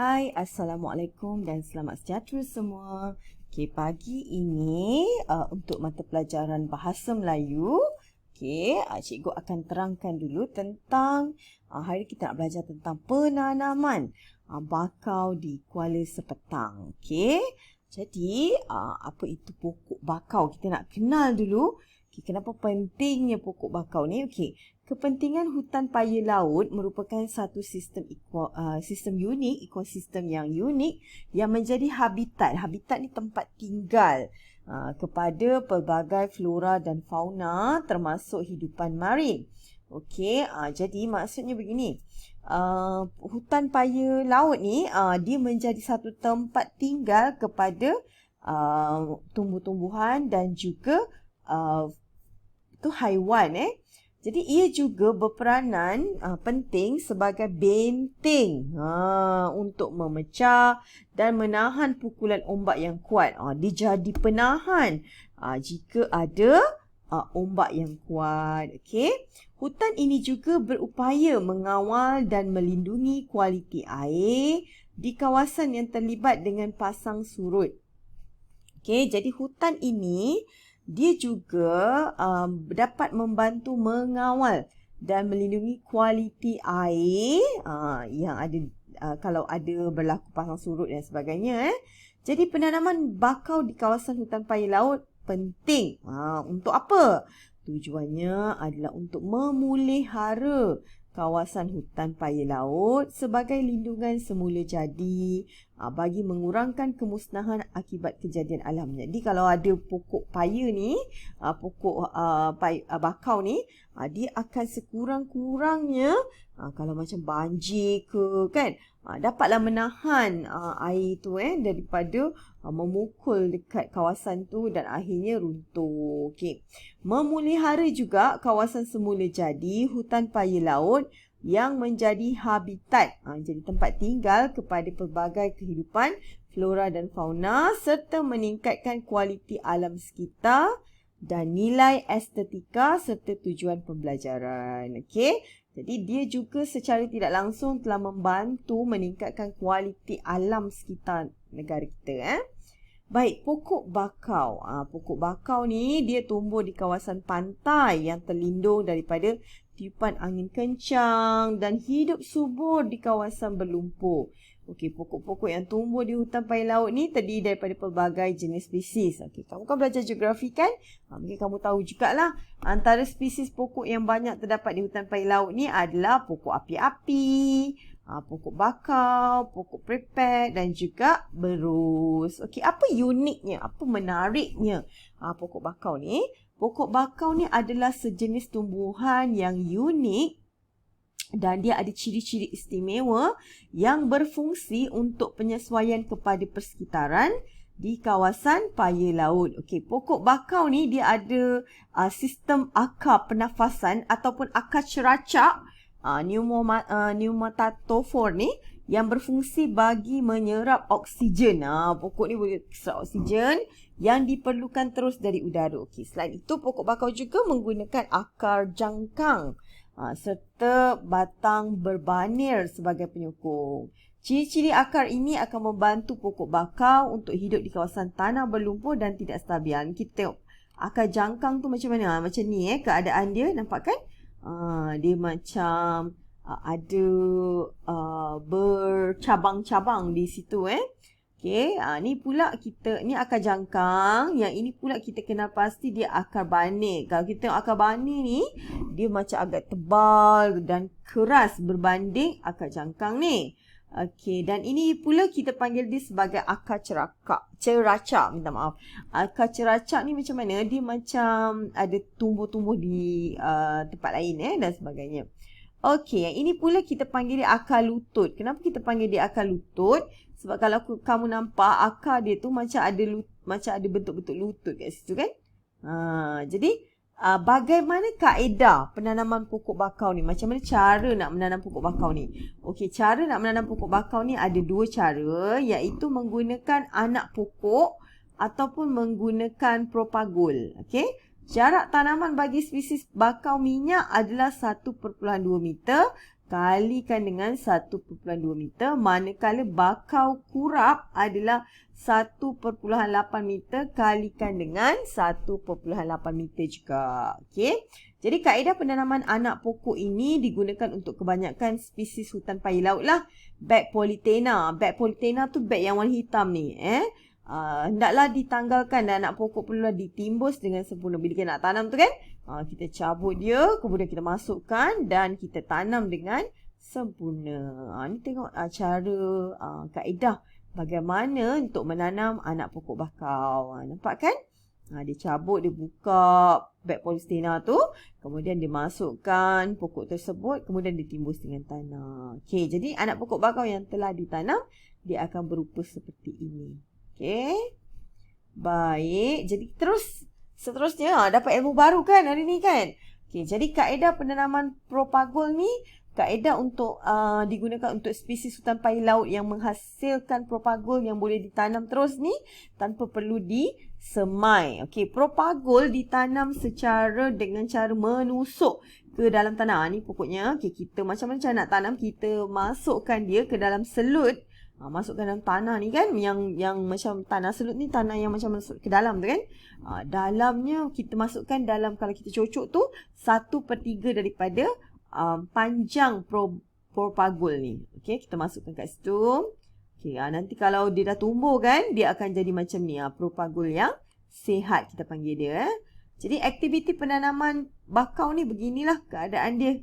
Hai, Assalamualaikum dan selamat sejahtera semua. Okey, pagi ini untuk mata pelajaran Bahasa Melayu, cikgu akan terangkan dulu tentang hari kita nak belajar tentang penanaman bakau di Kuala Sepetang. Okey. Jadi, apa itu pokok bakau? Kita nak kenal dulu. Okey, kenapa pentingnya pokok bakau ni? Okey. Kepentingan hutan paya laut merupakan satu sistem unik, ekosistem yang unik yang menjadi habitat. Habitat ni tempat tinggal kepada pelbagai flora dan fauna termasuk hidupan marin. Okey, jadi maksudnya begini. Hutan paya laut ni dia menjadi satu tempat tinggal kepada tumbuh-tumbuhan dan juga haiwan. Jadi ia juga berperanan penting sebagai benteng untuk memecah dan menahan pukulan ombak yang kuat. Dia jadi penahan jika ada ombak yang kuat. Okey. Hutan ini juga berupaya mengawal dan melindungi kualiti air di kawasan yang terlibat dengan pasang surut. Okey, jadi hutan ini dia juga dapat membantu mengawal dan melindungi kualiti air yang ada kalau ada berlaku pasang surut dan sebagainya. Jadi penanaman bakau di kawasan hutan paya laut penting. Untuk apa? Tujuannya adalah untuk memelihara kawasan hutan paya laut sebagai lindungan semula jadi bagi mengurangkan kemusnahan akibat kejadian alam. Jadi kalau ada pokok paya ni, pokok bakau ni, dia akan sekurang-kurangnya kalau macam banjir ke kan, dapatlah menahan air tu daripada memukul dekat kawasan tu dan akhirnya runtuh. Okey. Memelihara juga kawasan semula jadi hutan paya laut yang menjadi habitat, jadi tempat tinggal kepada pelbagai kehidupan flora dan fauna serta meningkatkan kualiti alam sekitar dan nilai estetika serta tujuan pembelajaran. Okey. Jadi dia juga secara tidak langsung telah membantu meningkatkan kualiti alam sekitar negara kita. Baik, pokok bakau. Pokok bakau ni dia tumbuh di kawasan pantai yang terlindung daripada tiupan angin kencang dan hidup subur di kawasan berlumpur. Okey, pokok-pokok yang tumbuh di hutan paya laut ni terdiri daripada pelbagai jenis spesies. Okey, kamu kan belajar geografi kan? Mungkin kamu tahu jugalah antara spesies pokok yang banyak terdapat di hutan paya laut ni adalah pokok api-api, pokok bakau, pokok prepek dan juga berus. Okey, apa uniknya? Apa menariknya pokok bakau ni? Pokok bakau ni adalah sejenis tumbuhan yang unik dan dia ada ciri-ciri istimewa yang berfungsi untuk penyesuaian kepada persekitaran di kawasan paya laut. Okey, pokok bakau ni dia ada sistem akar pernafasan ataupun akar ceracak pneumatophore ni yang berfungsi bagi menyerap oksigen. Pokok ni boleh serap oksigen yang diperlukan terus dari udara. Okey, selain itu pokok bakau juga menggunakan akar jangkang serta batang berbanir sebagai penyokong. Ciri-ciri akar ini akan membantu pokok bakau untuk hidup di kawasan tanah berlumpur dan tidak stabil. Kita tengok akar jangkang tu macam mana? Macam ni keadaan dia, nampak kan? Dia macam ada bercabang-cabang di situ. Okey, ni pula ni akar jangkang, yang ini pula kita kenal pasti dia akar banik. Kalau kita tengok akar banik ni, dia macam agak tebal dan keras berbanding akar jangkang ni. Okey, dan ini pula kita panggil dia sebagai akar ceracak, minta maaf. Akar ceracak ni macam mana? Dia macam ada tumbuh-tumbuh di tempat lain dan sebagainya. Okey, yang ini pula kita panggil dia akar lutut. Kenapa kita panggil dia akar lutut? Sebab kalau kamu nampak akar dia tu macam ada bentuk-bentuk lutut kat situ kan? Jadi bagaimana kaedah penanaman pokok bakau ni? Macam mana cara nak menanam pokok bakau ni? Okey, cara nak menanam pokok bakau ni ada dua cara, iaitu menggunakan anak pokok ataupun menggunakan propagul. Okey. Jarak tanaman bagi spesies bakau minyak adalah 1.2 meter. kalikan dengan 1.2 meter, manakala bakau kurap adalah 1.8 meter kalikan dengan 1.8 meter juga. Okey. Jadi kaedah penanaman anak pokok ini digunakan untuk kebanyakan spesies hutan paya laut lah. Beg Polytena. Beg Polytena tu beg yang warna hitam ni. Hendaklah ditanggalkan dan anak pokok perlulah ditimbus dengan sempurna. Bila kita nak tanam tu kan, kita cabut dia, kemudian kita masukkan dan kita tanam dengan sempurna. Ni tengok cara kaedah bagaimana untuk menanam anak pokok bakau. Nampak kan? Dia cabut, dia buka beg polystena tu, kemudian dia masukkan pokok tersebut, kemudian ditimbus dengan tanah. Okey, jadi anak pokok bakau yang telah ditanam, dia akan berupa seperti ini. Okey. Baik, jadi seterusnya dapat ilmu baru kan hari ni kan? Okey, jadi kaedah penanaman propagol ni kaedah untuk digunakan untuk spesies hutan paya laut yang menghasilkan propagol yang boleh ditanam terus ni tanpa perlu disemai. Okey, propagol ditanam dengan cara menusuk ke dalam tanah. Ni pokoknya kita macam mana cara nak tanam, kita masukkan dia ke dalam selut. Masukkan dalam tanah ni kan, yang macam tanah selut ni, tanah yang macam masuk ke dalam tu kan. Dalamnya kita masukkan dalam, kalau kita cocok tu 1/3 daripada panjang propagol ni. Okey, kita masukkan kat situ. Okey, nanti kalau dia dah tumbuh kan, dia akan jadi macam ni, propagol yang sihat kita panggil dia. Jadi aktiviti penanaman bakau ni beginilah keadaan dia.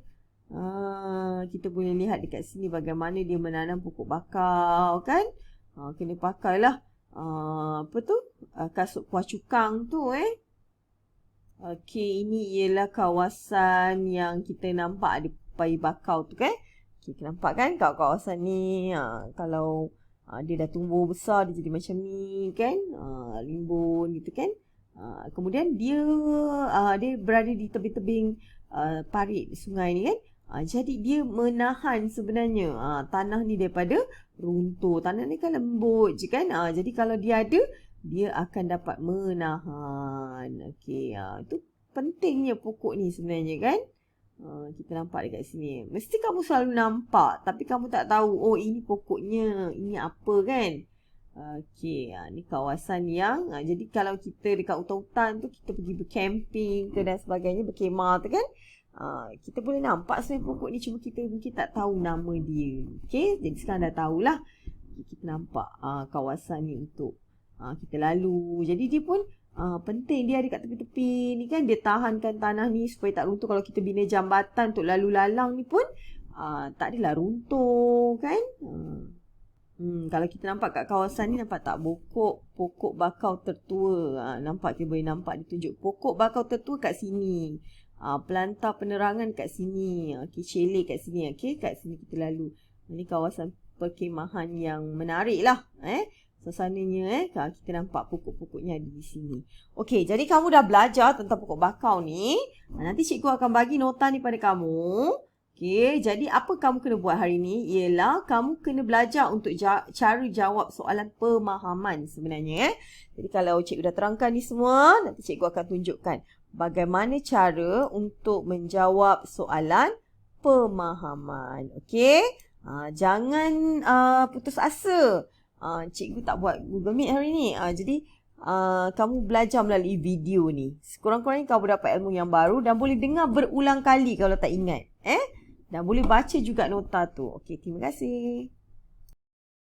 Kita boleh lihat dekat sini bagaimana dia menanam pokok bakau kan. Kena pakailah kasut kuah cukang tu Okey, ini ialah kawasan yang kita nampak ada paya bakau tu kan. Okey, kita nampak kan kawasan ni, kalau dia dah tumbuh besar, dia jadi macam ni kan, rimbun gitu kan. Kemudian dia berada di tebing-tebing parit sungai ni kan. Jadi dia menahan sebenarnya tanah ni daripada runtuh. Tanah ni kan lembut je kan. Jadi kalau dia ada, dia akan dapat menahan. Okey, itu pentingnya pokok ni sebenarnya kan. Kita nampak dekat sini. Mesti kamu selalu nampak, tapi kamu tak tahu, oh ini pokoknya, ini apa kan. Okey, ni kawasan yang jadi kalau kita dekat hutan-hutan tu, kita pergi bercamping ke dan sebagainya, berkemah tu kan, kita boleh nampak sebenarnya pokok ni, cuma kita mungkin tak tahu nama dia. Okey, jadi sekarang dah tahulah. Kita nampak kawasan ni untuk kita lalu. Jadi dia pun penting, dia ada kat tepi-tepi ni kan, dia tahankan tanah ni supaya tak runtuh. Kalau kita bina jambatan untuk lalu lalang ni pun tak adalah runtuh kan. Kalau kita nampak kat kawasan ni, nampak tak pokok bakau tertua. Nampak, kita boleh nampak ditunjuk pokok bakau tertua kat sini. Pelantar penerangan kat sini. Okey, chalet kat sini. Okey, kat sini kita lalu. Ini kawasan perkemahan yang menarik lah. Suasananya kita nampak pokok-pokoknya ada di sini. Okey, jadi kamu dah belajar tentang pokok bakau ni. Nanti cikgu akan bagi nota ni pada kamu. Okey, jadi apa kamu kena buat hari ni ialah kamu kena belajar untuk cara jawab soalan pemahaman sebenarnya. Jadi kalau cikgu dah terangkan ni semua, nanti cikgu akan tunjukkan bagaimana cara untuk menjawab soalan pemahaman. Okey, jangan putus asa. Cikgu tak buat Google Meet hari ni. Jadi kamu belajar melalui video ni. Sekurang-kurangnya kamu dapat ilmu yang baru dan boleh dengar berulang kali kalau tak ingat. Dan boleh baca juga nota tu. Okey, terima kasih.